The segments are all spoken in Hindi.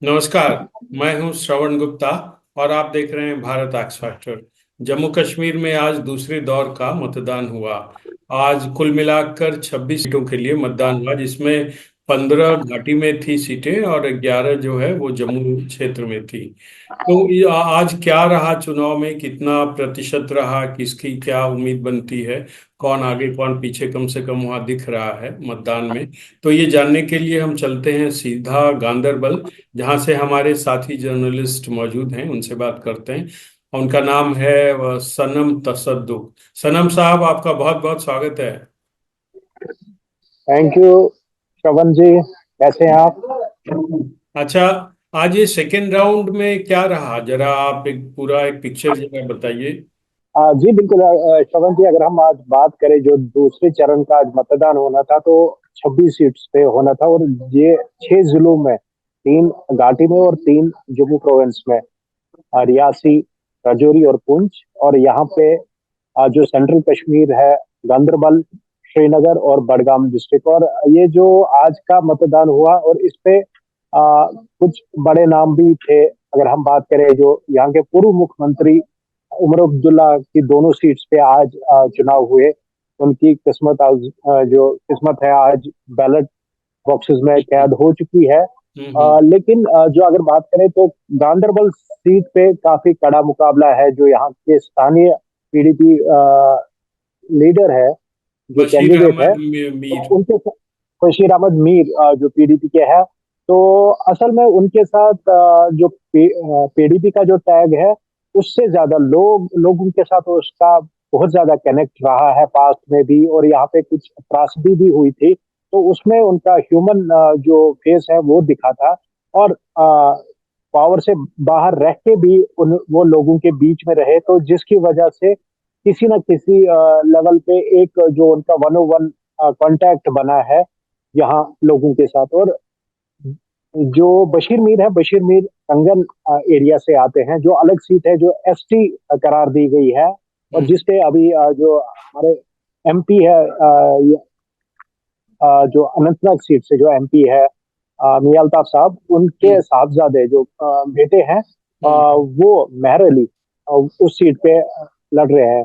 नमस्कार। मैं हूं श्रवण गुप्ता और आप देख रहे हैं भारत एक्स फैक्टर। जम्मू कश्मीर में आज दूसरे दौर का मतदान हुआ। आज कुल मिलाकर 26 सीटों के लिए मतदान हुआ, जिसमें 15 घाटी में थी सीटें और 11 जो है वो जम्मू क्षेत्र में थी। तो आज क्या रहा, चुनाव में कितना प्रतिशत रहा, किसकी क्या उम्मीद बनती है, कौन आगे कौन पीछे, कम से कम वहां दिख रहा है मतदान में। तो ये जानने के लिए हम चलते हैं सीधा गांदरबल, जहां से हमारे साथी जर्नलिस्ट मौजूद हैं, उनसे बात करते हैं। उनका नाम है सनम तसद्दुक। सनम साहब, आपका बहुत बहुत स्वागत है। थैंक यू श्रवण जी। कैसे हैं आप? अच्छा, आज ये सेकेंड राउंड में क्या रहा, जरा आप एक पूरा एक पिक्चर जरा बताइए। जी बिल्कुल। श्रवण जी, अगर हम आज बात करें जो दूसरे चरण का आज मतदान होना था तो 26 सीट्स पे होना था। और ये 6 जिलों में, 3 घाटी में और 3 जम्मू प्रोविंस में, रियासी, राजौरी और पुंछ। और यहाँ पे जो सेंट्रल कश्मीर है, गांदरबल, श्रीनगर और बडगाम डिस्ट्रिक्ट। और ये जो आज का मतदान हुआ, और इस पे कुछ बड़े नाम भी थे। अगर हम बात करें, जो यहाँ के पूर्व मुख्यमंत्री उमर अब्दुल्ला की दोनों सीट्स पे आज चुनाव हुए। उनकी किस्मत आज जो किस्मत है आज बैलेट बॉक्सेस में कैद हो चुकी है। हम्म। लेकिन जो अगर बात करें तो गांदरबल सीट पे काफी कड़ा मुकाबला है। जो यहाँ के स्थानीय पीडीपी लीडर है, जो बशीर कैंडिडेट है, अहमद तो मीर। उनके साथ बशीर अहमद मीर, जो पीडीपी के हैं। तो असल में उनके साथ जो पीडीपी का जो टैग है, उससे ज्यादा लोग उनके साथ उसका बहुत ज्यादा कनेक्ट रहा है पास्ट में भी। और यहाँ पे कुछ त्रासदी भी हुई थी, तो उसमें उनका ह्यूमन जो फेस है वो दिखा था। और पावर से बाहर रह के भी वो लोगों के बीच में रहे, तो जिसकी वजह से किसी न किसी लेवल पे एक जो उनका 101 कांटेक्ट बना है यहाँ लोगों के साथ। और जो बशीर मीर है, बशीर मीर कंगन एरिया से आते हैं, जो अलग सीट है, जो एसटी करार दी गई है। और हम्म। जिसपे अभी जो हमारे एमपी है, जो अनंतनाग सीट से जो एमपी है, मियां अल्ताफ साहब, उनके हम्म। साहबजादे जो बेटे हैं, हम्म। वो मेहर अली उस सीट पे लड़ रहे हैं।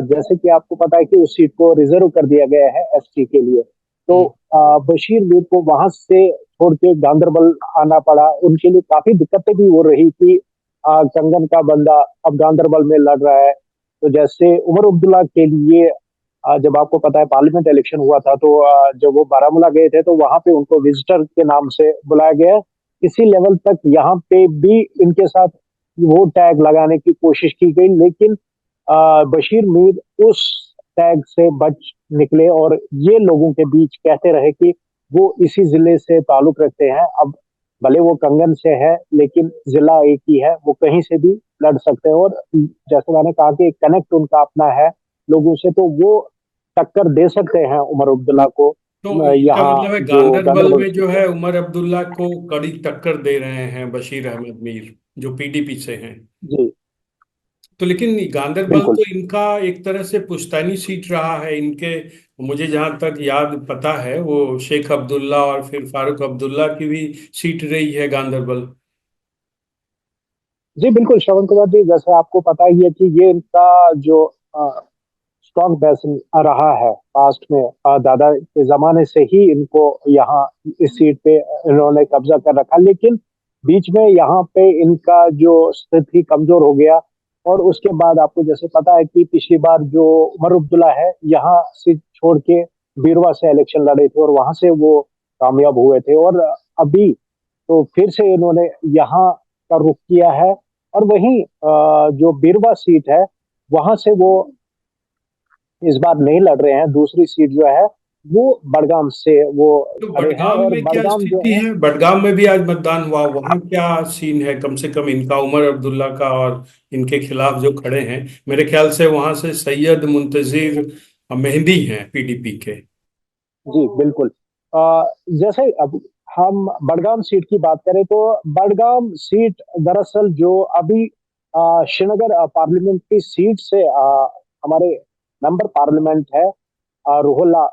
जैसे कि आपको पता है कि उस सीट को रिजर्व कर दिया गया है एसटी के लिए। तो हम्म। बशीर मीर को वहां से छोड़ के गांदरबल आना पड़ा। उनके लिए काफी दिक्कतें भी हो रही थी। कंगन का बंदा अब गांदरबल में लड़ रहा है। तो जैसे उमर अब्दुल्ला के लिए, जब आपको पता है पार्लियामेंट इलेक्शन हुआ था, तो जब वो बारामूला गए थे तो वहां पे उनको विजिटर के नाम से बुलाया गया। इसी लेवल तक यहाँ पे भी इनके साथ वो टैग लगाने की कोशिश की गई, लेकिन बशीर मीर उस टैग से बच निकले। और ये लोगों के बीच कहते रहे कि वो इसी जिले से ताल्लुक रखते हैं। अब भले वो कंगन से है, लेकिन जिला एक ही है, वो कहीं से भी लड़ सकते हैं। और जैसे मैंने कहा कि कनेक्ट उनका अपना है लोगों से, तो वो टक्कर दे सकते हैं उमर अब्दुल्ला को तो इसका यहाँ मतलब है जो गांदरबल गांधरबल में सीट जो पे। है उमर अब्दुल्ला को कड़ी टक्कर दे रहे हैं बशीर अहमद मीर, जो पीडीपी से हैं। जी तो लेकिन गांदरबल बिल्कुल। तो इनका एक तरह से पुश्तैनी सीट रहा है इनके। मुझे जहां तक याद पता है, वो शेख अब्दुल्ला और फिर फारूक अब्दुल्ला की भी सीट रही है गांदरबल। जी बिल्कुल श्रवण कुमार जी, जैसे आपको पता ही है कि ये इनका जो स्ट्रॉन्ग बेस रहा है पास्ट में। दादा के जमाने से ही इनको यहाँ इस सीट पे इन्होंने कब्जा कर रखा। लेकिन बीच में यहाँ पे इनका जो स्थिति कमजोर हो गया। और उसके बाद आपको जैसे पता है कि पिछली बार जो उमर अब्दुल्ला है, यहाँ से छोड़ के बीरवा से इलेक्शन लड़े थे और वहां से वो कामयाब हुए थे। और अभी तो फिर से इन्होंने यहाँ का रुख किया है। और वहीं जो बीरवा सीट है, वहां से वो इस बार नहीं लड़ रहे हैं। दूसरी सीट जो है वो बड़गाम से वो तो खड़े हैं। बडगाम और में क्या बड़गाम जो स्थिति है, है? बडगाम में भी आज मतदान हुआ, वहां क्या सीन है, कम से कम इनका, उमर अब्दुल्ला का, और इनके खिलाफ जो खड़े हैं? मेरे ख्याल से वहां से सैयद मुंतजिर मेहंदी हैं पीडीपी के। जी बिल्कुल। जैसे अब हम बड़गाम सीट की बात करें तो बड़गाम सीट दरअसल जो अभी श्रीनगर पार्लियामेंट की सीट से हमारे मेंबर पार्लियामेंट है रुहुल्ला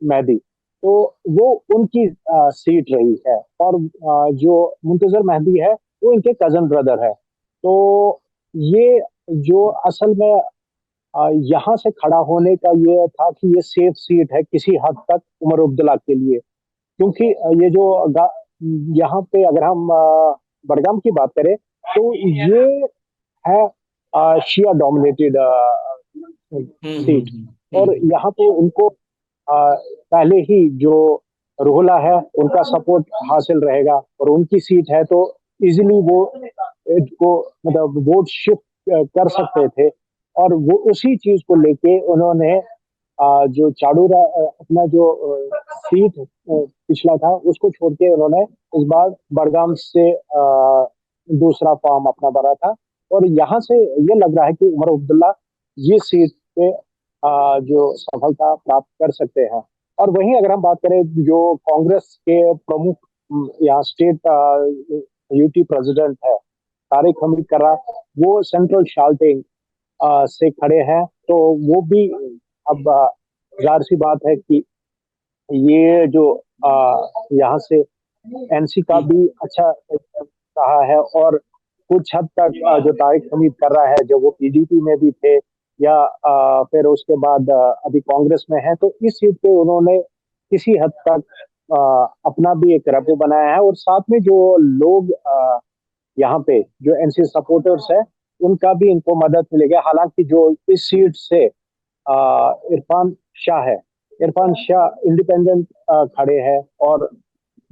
मेहदी। तो वो उनकी सीट रही है। और जो मुंतजर मेहदी है वो इनके कजन ब्रदर है। तो ये जो असल में यहाँ से खड़ा होने का ये था कि ये सेफ सीट है किसी हद तक उमर अब्दुल्ला के लिए। क्योंकि ये जो यहाँ पे अगर हम बडगाम की बात करें तो ये है शिया डोमिनेटेड सीट। और हम्म। यहाँ पे उनको पहले ही जो रोहला है उनका सपोर्ट हासिल रहेगा और उनकी सीट है, तो इजीली वो इसको मतलब वोट शिफ्ट कर सकते थे। और वो उसी चीज को लेके उन्होंने जो चाड़ूरा अपना जो सीट पिछला था उसको छोड़ के उन्होंने इस बार बड़गाम से दूसरा फॉर्म अपना भरा था। और यहाँ से ये लग रहा है कि उमर अब्दुल्ला ये सीट पे जो सफलता प्राप्त कर सकते हैं। और वहीं अगर हम बात करें जो कांग्रेस के प्रमुख यहाँ स्टेट यूटी प्रेसिडेंट है तारिक हमीद कर्रा, वो सेंट्रल शाल्टिंग से खड़े हैं। तो वो भी अब जाहिर सी बात है कि ये जो यहाँ से एनसी का भी अच्छा रहा है। और कुछ हद तक जो तारिक हमीद कर रहा है जो वो पीडीपी में भी थे या फिर उसके बाद अभी कांग्रेस में है, तो इस सीट पे उन्होंने किसी हद तक अपना भी एक रेपो बनाया है। और साथ में जो लोग यहाँ पे जो एनसी सपोर्टर्स है उनका भी इनको मदद मिलेगा। हालांकि जो इस सीट से इरफान शाह है, इरफान शाह इंडिपेंडेंट खड़े हैं। और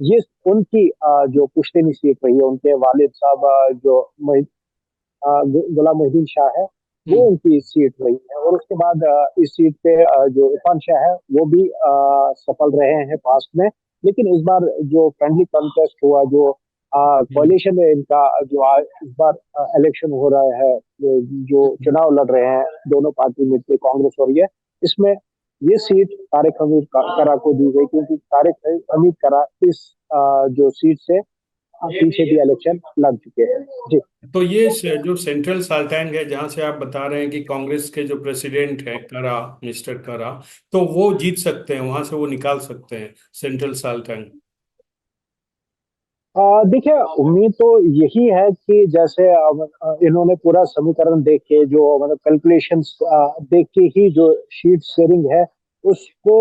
ये उनकी जो पुश्तैनी सीट रही है, उनके वालिद साहब जो गुलाम मोहिद्दीन शाह है वो हम्म। उनकी सीट रही है। और उसके बाद इस सीट पे जो इरफान शाह है वो भी सफल रहे हैं पास्ट में। लेकिन इस बार जो फ्रेंडली कॉन्टेस्ट हुआ, जो कोalition में इनका जो इस बार इलेक्शन हो रहा है, जो चुनाव लड़ रहे हैं दोनों पार्टी मिलकर कांग्रेस और ये, इसमें ये सीट तारिक हमीद करा को दी गई क्योंकि तारिक हमीद करा इस जो सीट से पीछे भी इलेक्शन लड़ चुके हैं। जी। तो ये जो सेंट्रल साल्टैंग है जहां से आप बता रहे हैं कि कांग्रेस के जो प्रेसिडेंट है करा, मिस्टर करा, तो वो जीत सकते हैं, वहां से वो निकाल सकते हैं सेंट्रल साल्टैंग। देखिए, उम्मीद तो यही है कि जैसे इन्होंने पूरा समीकरण देख के जो मतलब कैलकुलेशंस देख के ही जो शीट शेयरिंग है उसको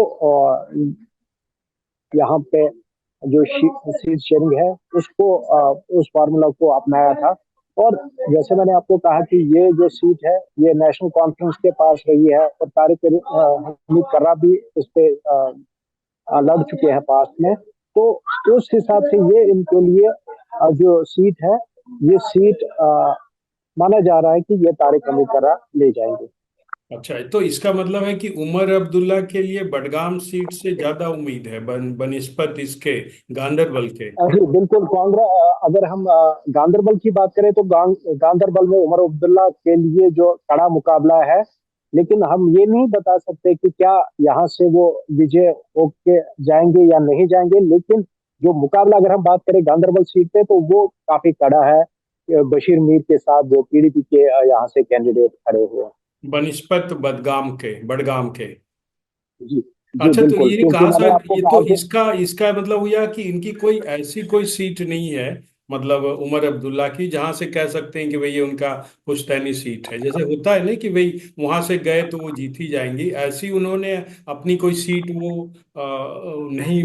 यहाँ पे जो सीट शेयरिंग है उसको उस फार्मूला को अपनाया था। और जैसे मैंने आपको कहा कि ये जो सीट है ये नेशनल कॉन्फ्रेंस के पास रही है और तारिक हमीद कर्रा भी इस पे लड़ चुके हैं पास्ट में। तो उस हिसाब से ये इनके लिए जो सीट है ये सीट माना जा रहा है कि ये तारिक हमीद कर्रा ले जाएंगे। अच्छा, तो इसका मतलब है कि उमर अब्दुल्ला के लिए बडगाम सीट से ज्यादा उम्मीद है बनिस्पत इसके गांदरबल के। जी बिल्कुल। कांग्रेस अगर हम गांदरबल की बात करें तो गांदरबल में उमर अब्दुल्ला के लिए जो कड़ा मुकाबला है। लेकिन हम ये नहीं बता सकते कि क्या यहाँ से वो विजय होके जाएंगे या नहीं जाएंगे। लेकिन जो मुकाबला अगर हम बात करें गांदरबल सीट पे तो वो काफी कड़ा है बशीर मीर के साथ जो पीडीपी के यहाँ से कैंडिडेट खड़े हुए हैं। बनिस्पत बडगाम के। जी। जी अच्छा, तो बिल्कुल, ये क्योंकि कहाँ सा, मैंने आपको ये कहा तो कि इसका इसका मतलब हुआ कि इनकी कोई ऐसी कोई सीट नहीं है, मतलब उमर अब्दुल्ला की, जहां से कह सकते हैं कि भाई ये उनका पुश्तैनी सीट है। जैसे होता है ना कि भाई वहां से गए तो वो जीत ही जाएंगी, ऐसी उन्होंने अपनी कोई सीट वो नहीं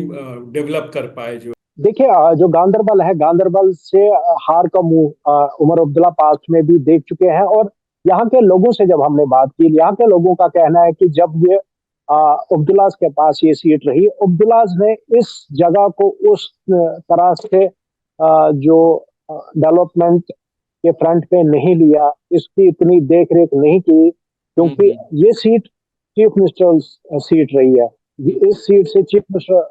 डेवलप कर पाए जो। देखिए, जो गांदरबल है गांदरबल से हार का मुंह उमर अब्दुल्ला पास्ट में भी देख चुके हैं। और यहाँ के लोगों से जब हमने बात की, यहाँ के लोगों का कहना है कि जब ये अब्दुल्लाज के पास ये सीट रही, अब्दुल्लाज ने इस जगह को उस तरह से जो डेवलपमेंट के फ्रंट पे नहीं लिया, इसकी इतनी देख रेख नहीं की। क्योंकि हम्म। ये सीट चीफ मिनिस्टर सीट रही है। इस सीट से चीफ मिनिस्टर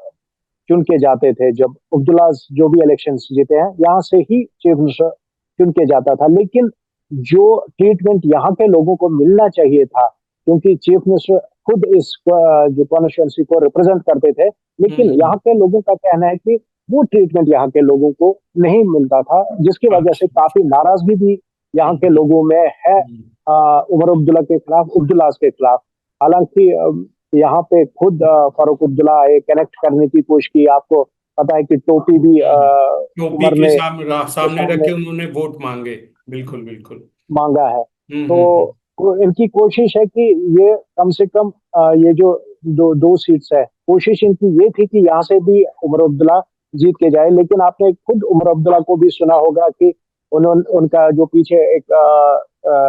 चुन के जाते थे। जब अब्दुल्ला जो भी इलेक्शन जीते हैं यहाँ से ही चीफ मिनिस्टर चुन के जाता था। लेकिन जो ट्रीटमेंट यहाँ के लोगों को मिलना चाहिए था, क्योंकि चीफ मिनिस्टर खुद इस जो कॉन्स्टिट्यूंसी को रिप्रेजेंट करते थे, लेकिन हम्म। यहाँ के लोगों का कहना है कि वो ट्रीटमेंट यहाँ के लोगों को नहीं मिलता था, जिसकी वजह से अच्छा। काफी नाराजगी भी यहाँ के हम्म। लोगों में है हम्म। उमर अब्दुल्ला के खिलाफ, अब्दुल्ला के खिलाफ। हालांकि यहाँ पे खुद फारूक अब्दुल्ला आए, कनेक्ट करने की कोशिश की। आपको पता है कि टोपी भी टोपी उमर के ने के सामने रख सामने के उन्होंने वोट मांगे। बिल्कुल बिल्कुल। मांगा है। तो हम्म। इनकी कोशिश है कि ये कम से कम ये जो दो सीट्स है, कोशिश इनकी ये थी कि यहाँ से भी उमर अब्दुल्ला जीत के जाए। लेकिन आपने खुद उमर अब्दुल्ला को भी सुना होगा कि उनका जो पीछे एक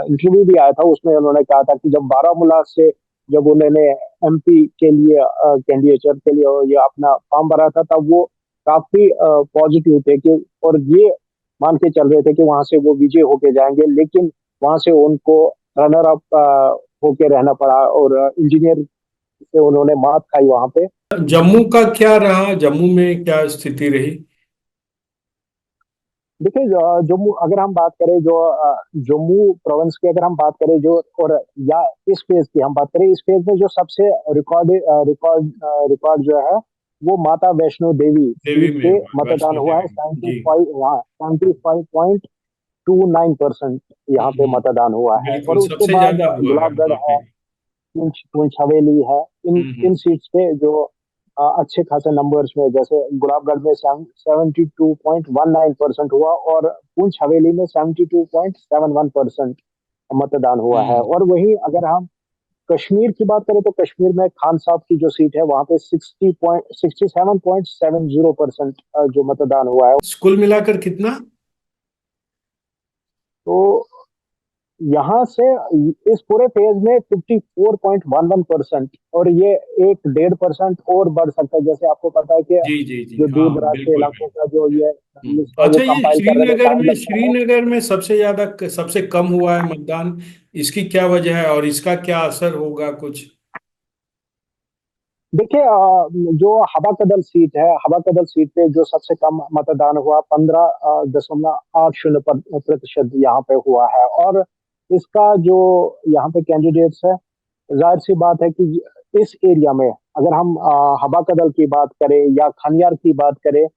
इंटरव्यू भी आया था, उसमें उन्होंने कहा था कि जब बारामूला से जब उन्होंने एमपी के लिए कैंडिडेचर के लिए ये अपना फॉर्म भरा था, तब वो काफी पॉजिटिव थे कि, और ये मान के चल रहे थे कि वहां से वो विजय होके जाएंगे। लेकिन वहां से उनको रनर अप होके रहना पड़ा, और इंजीनियर से उन्होंने मात खाई वहां पे। जम्मू का क्या रहा, जम्मू में क्या स्थिति रही? देखिए, जम्मू अगर हम बात करें, जो जम्मू प्रोविंस की अगर हम बात करें, जो और या इस फेज की हम बात करें, इस फेज में जो सबसे रिकॉर्ड जो है वो माता वैष्णो देवी देवी सीट में पे हुआ, मतदान वैष्णो हुआ है। देवी। जी। 75.29% यहाँ पे मतदान हुआ है। और बिल्कुल, उसके सबसे बाद ज्यादा हुआ है गुलाबगढ़ वहां पे। है, पुंछ हवेली है। इन हम्म। इन सीट्स पे जो अच्छे खासे नंबर्स में, जैसे गुलाबगढ़ में 72.19% हुआ, और पुंछ हवेली में 72.71% मतदान हुआ है। हम्म। और वही अगर हम कश्मीर की बात करें, तो कश्मीर में खान साहब की जो सीट है वहां पे 67.70% जो मतदान हुआ है। कुल मिलाकर कितना? तो यहाँ से इस पूरे फेज में 54.11%, और ये 1.5% और बढ़ सकता है। जैसे आपको पता है कि जी जी जी, जो हाँ दूर दराज के बिल्कुल इलाकों बिल्कुल। का जो ये लिस्ट है वो अच्छा, ये कंपाइल करने में टाइम लगता है। श्रीनगर में सबसे ज्यादा, सबसे कम हुआ है मतदान। इसकी क्या वजह है और इसका क्या असर होगा कुछ? देखिए, जो हवा कदल सीट है, हवा कदल सीट पे जो सबसे कम मतदान हुआ, 15.80% यहाँ पे हुआ है। और इसका जो यहाँ पे कैंडिडेट्स है, जाहिर सी बात है कि इस एरिया में अगर हम हवा कदल की बात करें या खनियार की बात करें,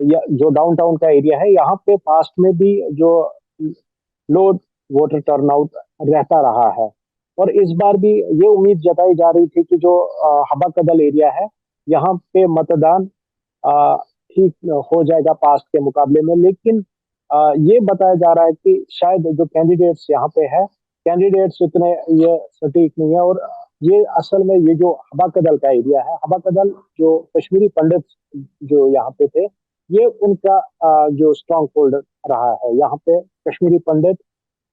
या जो डाउनटाउन का एरिया है, यहाँ पे पास्ट में भी जो लो वोटर टर्नआउट रहता रहा है। और इस बार भी ये उम्मीद जताई जा रही थी कि जो हबा कदल एरिया है, यहाँ पे मतदान अ, ठीक हो जाएगा पास्ट के मुकाबले में। लेकिन ये बताया जा रहा है कि शायद जो कैंडिडेट्स यहाँ पे है, कैंडिडेट्स इतने ये सटीक नहीं है। और ये असल में ये जो हबा कदल का एरिया है, हबा कदल जो कश्मीरी पंडित जो यहाँ पे थे, ये उनका जो स्ट्रॉन्ग होल्ड रहा है। यहाँ पे कश्मीरी पंडित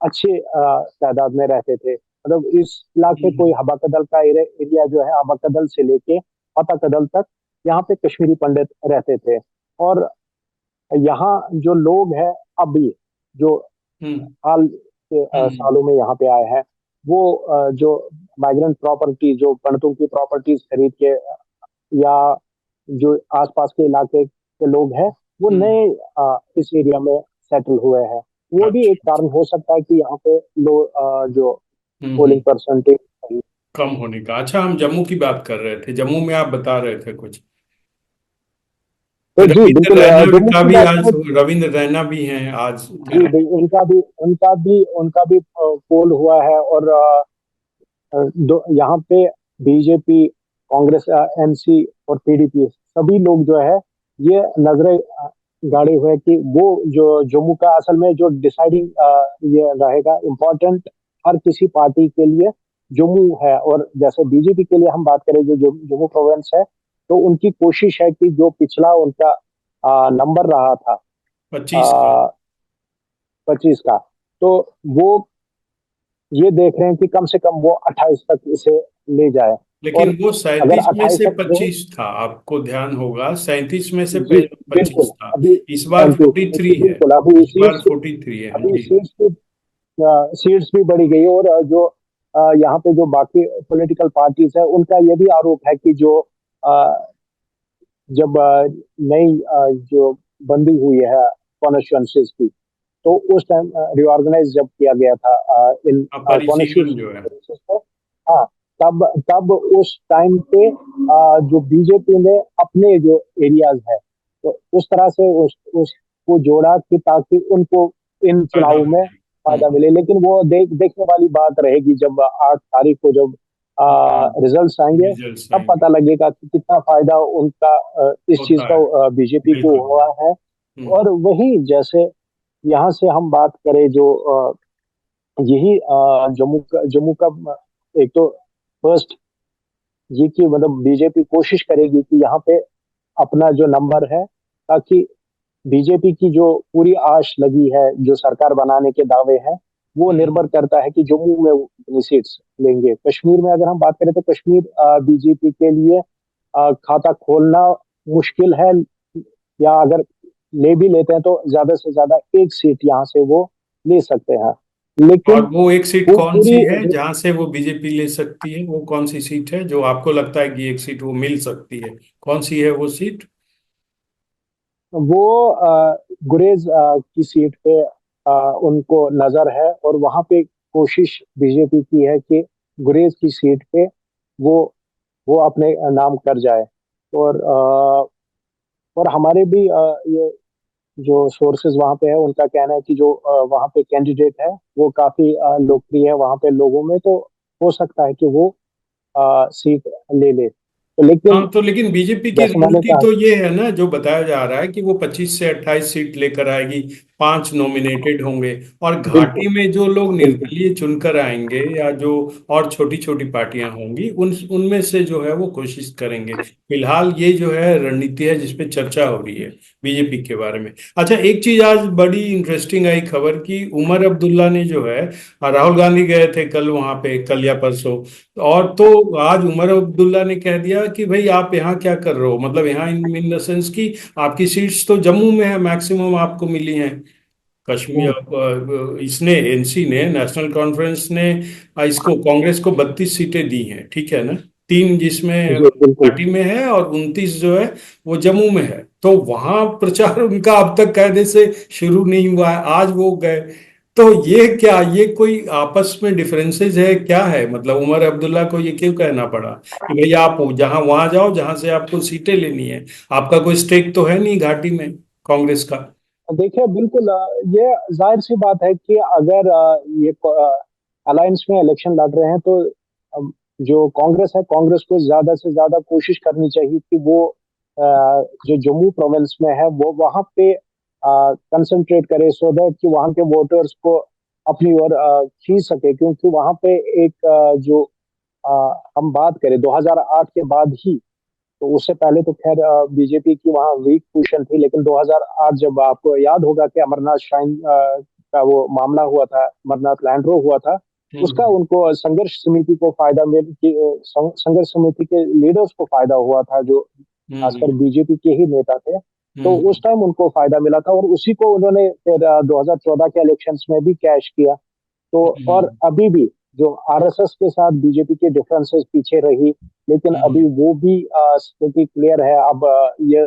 अच्छे तादाद में रहते थे। मतलब इस इलाके कोई हम्म। हबा कदल का एरिया जो है, हबा कदल से लेके फता कदल तक, यहाँ पे कश्मीरी पंडित रहते थे। और यहाँ जो लोग हैं अभी, जो हम्म। हाल के हम्म। सालों में यहाँ पे आए हैं, वो जो माइग्रेंट प्रॉपर्टी, जो पंडितों की प्रॉपर्टीज खरीद के, या जो आसपास के इलाके के लोग हैं, वो हम्म। नए इस एरिया में सेटल हुए हैं। वो भी एक अच्छा। कारण हो सकता है कि यहाँ पे जो हम्म। Polling percentage. कम होने का। अच्छा, हम जम्मू की बात कर रहे थे, जम्मू में आप बता रहे थे कुछ। तो जी रविंद्र बिल्कुल, रैना जम्मू का की भी बात आज, करें। रविंद्र रैना भी हैं आज जी थे। जी, उनका भी पोल हुआ है। और यहाँ पे बीजेपी, कांग्रेस, एनसी और पीडीपी, सभी लोग जो है ये नजरें गाड़े हुए कि वो जो जम्मू का असल में जो डिसाइडिंग ये रहेगा इम्पोर्टेंट हर किसी पार्टी के लिए जम्मू है। और जैसे बीजेपी के लिए हम बात करें, जो जम्मू प्रोविंस है, तो उनकी कोशिश है कि जो पिछला उनका नंबर रहा था 25 का। 25 का, तो वो ये देख रहे हैं कि कम से कम वो 28 तक इसे ले जाए। लेकिन और वो अगर 37 में 28 से तक गए, 25 था, आपको ध्यान होगा, 37 में से जी पहले बिल्कुल। 25 था। अभी इस बार 43 है। बिल्कुल, अभी इस बार 43 है जी। सीट्स भी बढ़ी गई। और जो यहाँ पे जो बाकी पॉलिटिकल पार्टीज है, उनका ये भी आरोप है कि जो अ, जब नई जो बंदी हुई है कॉन्स्टिट्यूंसीज की, तो उस टाइम रिऑर्गेनाइज जब किया गया था इन परिसीमन जो है। कॉन्स्टिट्यूंसी को, हाँ, तब तब उस टाइम पे जो बीजेपी ने अपने जो एरियाज है, तो उस तरह से उसको जोड़ा कि ताकि उनको इन फायदा चुनावों में मिले। फायदा मिले। लेकिन वो देखने वाली बात रहेगी जब 8 तारीख को जब रिजल्ट्स आएंगे रिजल्ट्स तब आएंगे। पता लगेगा कि कितना फायदा उनका इस चीज होता है। का बीजेपी को बिल्कुल। हुआ है। और वही जैसे यहाँ से हम बात करें जो यही जम्मू का एक तो फर्स्ट ये कि मतलब बीजेपी कोशिश करेगी कि यहाँ पे अपना जो नंबर है, ताकि बीजेपी की जो पूरी आश लगी है जो सरकार बनाने के दावे हैं, वो निर्भर करता है कि जम्मू में वो कितनी सीट्स लेंगे। कश्मीर में अगर हम बात करें तो कश्मीर बीजेपी के लिए खाता खोलना मुश्किल है, या अगर ले भी लेते हैं तो ज्यादा से ज्यादा एक सीट यहाँ से वो ले सकते हैं। और लेकिन वो एक सीट वो कौन सी पूरी है जहां से वो बीजेपी ले सकती है? वो कौन सी सीट है जो आपको लगता है कि एक सीट वो मिल सकती है? कौन सी है वो सीट? वो गुरेज की सीट पे उनको नजर है, और वहां पे कोशिश बीजेपी की है कि गुरेज की सीट पे वो वो अपने नाम कर जाए। और हमारे भी ये जो सोर्सेज वहाँ पे है उनका कहना है कि जो वहाँ पे कैंडिडेट है वो काफी लोकप्रिय है वहाँ पे लोगों में, तो हो सकता है कि वो सीट ले ले। तो लेकिन हाँ, तो लेकिन बीजेपी की जैसे मैंने रणनीति कहा, तो ये है ना, जो बताया जा रहा है कि वो 25 से 28 सीट लेकर आएगी, 5 नॉमिनेटेड होंगे, और घाटी बिल्कुल में जो लोग बिल्कुल निर्दलीय चुनकर आएंगे या जो और छोटी छोटी पार्टियां होंगी उन उनमें से जो है वो कोशिश करेंगे। फिलहाल ये जो है रणनीति है जिसपे चर्चा हो रही है बीजेपी के बारे में। अच्छा, एक चीज आज बड़ी इंटरेस्टिंग आई खबर की, उमर अब्दुल्ला ने जो है, राहुल गांधी गए थे कल वहां पे, कल या परसों, और तो आज उमर अब्दुल्ला ने कह दिया कि भाई आप यहाँ क्या कर रहे हो, मतलब यहाँ इन द सेंस कि आपकी सीट्स तो जम्मू में है, मैक्सिमम आपको मिली हैं। कश्मीर हम्म, इसने, एनसी ने, नेशनल कॉन्फ्रेंस ने इसको, कांग्रेस को 32 सीटें दी हैं, ठीक है ना? 3 जिसमें जी बिल्कुल। पार्टी में है और 29 जो है वो जम्मू में है। तो वहां प्रचार उनका अब तक कायदे से शुरू नहीं हुआ है, आज वो गए। तो ये क्या, ये कोई आपस में डिफरेंसेस है क्या है? मतलब उमर अब्दुल्ला को ये क्यों कहना पड़ा कि भाई आप जहां वहां जाओ जहां से आपको सीटें लेनी है? आपका कोई स्टेक तो है नहीं घाटी में कांग्रेस का। देखिए बिल्कुल ये जाहिर सी बात है कि अगर ये अलायंस में इलेक्शन लड़ रहे हैं तो जो कांग्रेस है, कांग्रेस को ज्यादा से ज्यादा कोशिश करनी चाहिए कि वो जो जम्मू प्रोविंस में है वो वहां पे कंसंट्रेट करे, सो दैट कि वहां के वोटर्स को अपनी ओर खींच सके। क्योंकि वहां पे एक जो हम बात करें 2008 के बाद ही, तो उससे पहले तो खैर बीजेपी की वहाँ वीक पोजीशन थी, लेकिन 2008 जब आपको याद होगा कि अमरनाथ श्राइन का वो मामला हुआ था, अमरनाथ लैंड रो हुआ था, उसका हम्म। उनको संघर्ष समिति को फायदा मिल कि संघर्ष समिति के लीडर्स को फायदा हुआ था, जो खासकर हम्म। बीजेपी के ही नेता थे। तो उस हम्म। टाइम उनको फायदा मिला था, और उसी को उन्होंने फिर 2014 के इलेक्शंस में भी कैश किया। तो और हम्म। अभी भी जो आरएसएस के साथ बीजेपी के डिफरेंसेस पीछे रही, लेकिन अभी हम्म। वो भी स्थिति क्लियर है। अब ये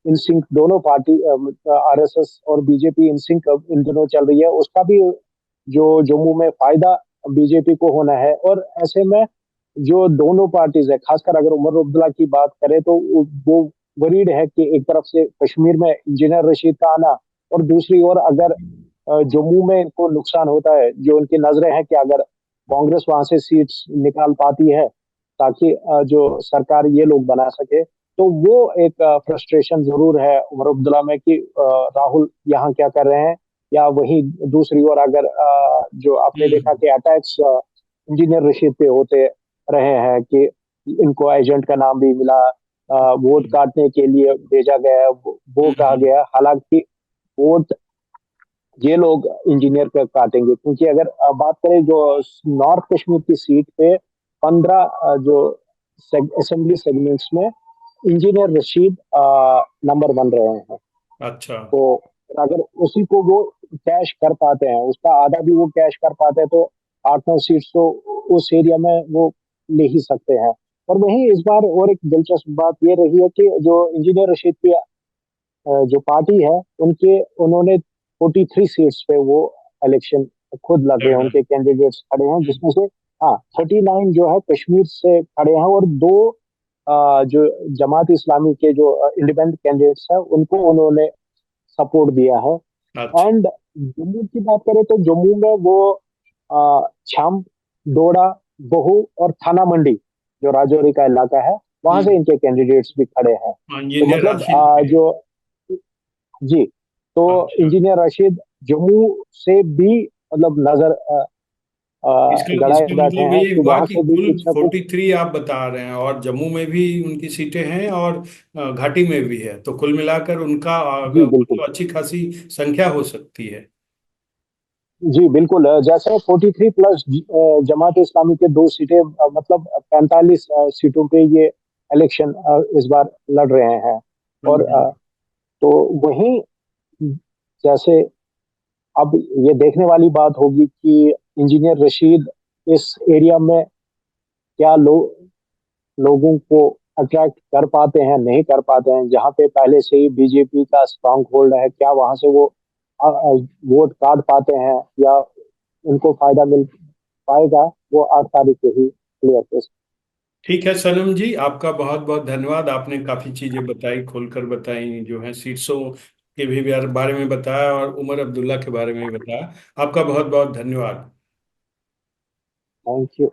इन सिंक दोनों पार्टी, आरएसएस और बीजेपी इन सिंक इन दोनों चल रही है, उसका भी जो जम्मू में फायदा बीजेपी को होना है। और ऐसे में जो दोनों पार्टीज है, खासकर अगर उमर अब्दुल्ला की बात करें तो वो वरीड है कि एक तरफ से कश्मीर में इंजीनियर रशीद का आना, और दूसरी ओर अगर जम्मू में इनको नुकसान होता है, जो उनकी नजरें हैं कि अगर कांग्रेस वहां से सीट्स निकाल पाती है ताकि जो सरकार ये लोग बना सके, तो वो एक फ्रस्ट्रेशन जरूर है उमर अब्दुल्ला में कि राहुल यहाँ क्या कर रहे हैं। या वहीं दूसरी ओर अगर जो आपने देखा हम्म। कि अटैक्स इंजीनियर रशीद पे होते रहे हैं, कि इनको एजेंट का नाम भी मिला, वोट काटने के लिए भेजा गया, वो कहा हम्म। गया। हालांकि वोट ये लोग इंजीनियर पे काटेंगे, क्योंकि अगर बात करें जो नॉर्थ कश्मीर की सीट पे 15 जो असेंबली सेगमेंट्स में इंजीनियर रशीद नंबर बन रहे हैं। अच्छा। तो अगर उसी को वो कैश कर पाते हैं, उसका आधा भी वो कैश कर पाते हैं, तो 8-9 सीट्स तो उस एरिया में वो ले ही सकते हैं। और वहीं इस बार और एक दिलचस्प बात ये रही है कि जो इंजीनियर रशीद की जो पार्टी है, उनके उन्होंने 43 सीट्स पे वो इलेक्शन खुद लड़ रहे हैं, उनके कैंडिडेट्स खड़े हैं, जिसमें से हाँ 39 जो है कश्मीर से खड़े हैं, और दो जो जमात इस्लामी के जो इंडिपेंडेंट कैंडिडेट्स हैं उनको उन्होंने सपोर्ट दिया है। अच्छा। एंड जम्मू की बात करें तो जम्मू में वो छाम डोडा बहू और थाना मंडी, जो राजौरी का इलाका है, वहां से हम्म। इनके कैंडिडेट्स भी खड़े हैं। हाँ, तो इंजीनियर मतलब राशिद के। जो जी, तो अच्छा। इंजीनियर रशीद जम्मू से भी मतलब नजर इसका गड़ाए इसका बैठे मतलब हैं ये कि हुआ वहां कि से भी कुल कुछ ना कुछ। 43 आप बता रहे हैं, और जम्मू में भी उनकी सीटें हैं, और घाटी में भी है, तो कुल मिलाकर उनका जी बिल्कुल। मतलब अच्छी खासी संख्या हो सकती है। जी बिल्कुल, जैसे 43 प्लस जमात इस्लामी के दो सीटें, मतलब 45 सीटों पे ये इलेक्शन इस बार लड़ रहे हैं। और हम्म। तो वहीं जैसे अब ये देखने वाली बात होगी कि इंजीनियर रशीद इस एरिया में क्या लोगों को अट्रैक्ट कर पाते हैं, नहीं कर पाते हैं। जहां पे पहले से ही बीजेपी का स्ट्रांग होल्ड है, क्या वहां से वो वोट काट पाते हैं, या उनको फायदा मिल पाएगा, वो 8 तारीख को ही क्लियर हो। ठीक है सनम जी, आपका बहुत बहुत धन्यवाद। आपने काफी चीजें बताई, खोलकर बताई, जो है सीट्सों के भी बारे में बताया, और उमर अब्दुल्ला के बारे में भी बताया। आपका बहुत बहुत धन्यवाद। Thank you.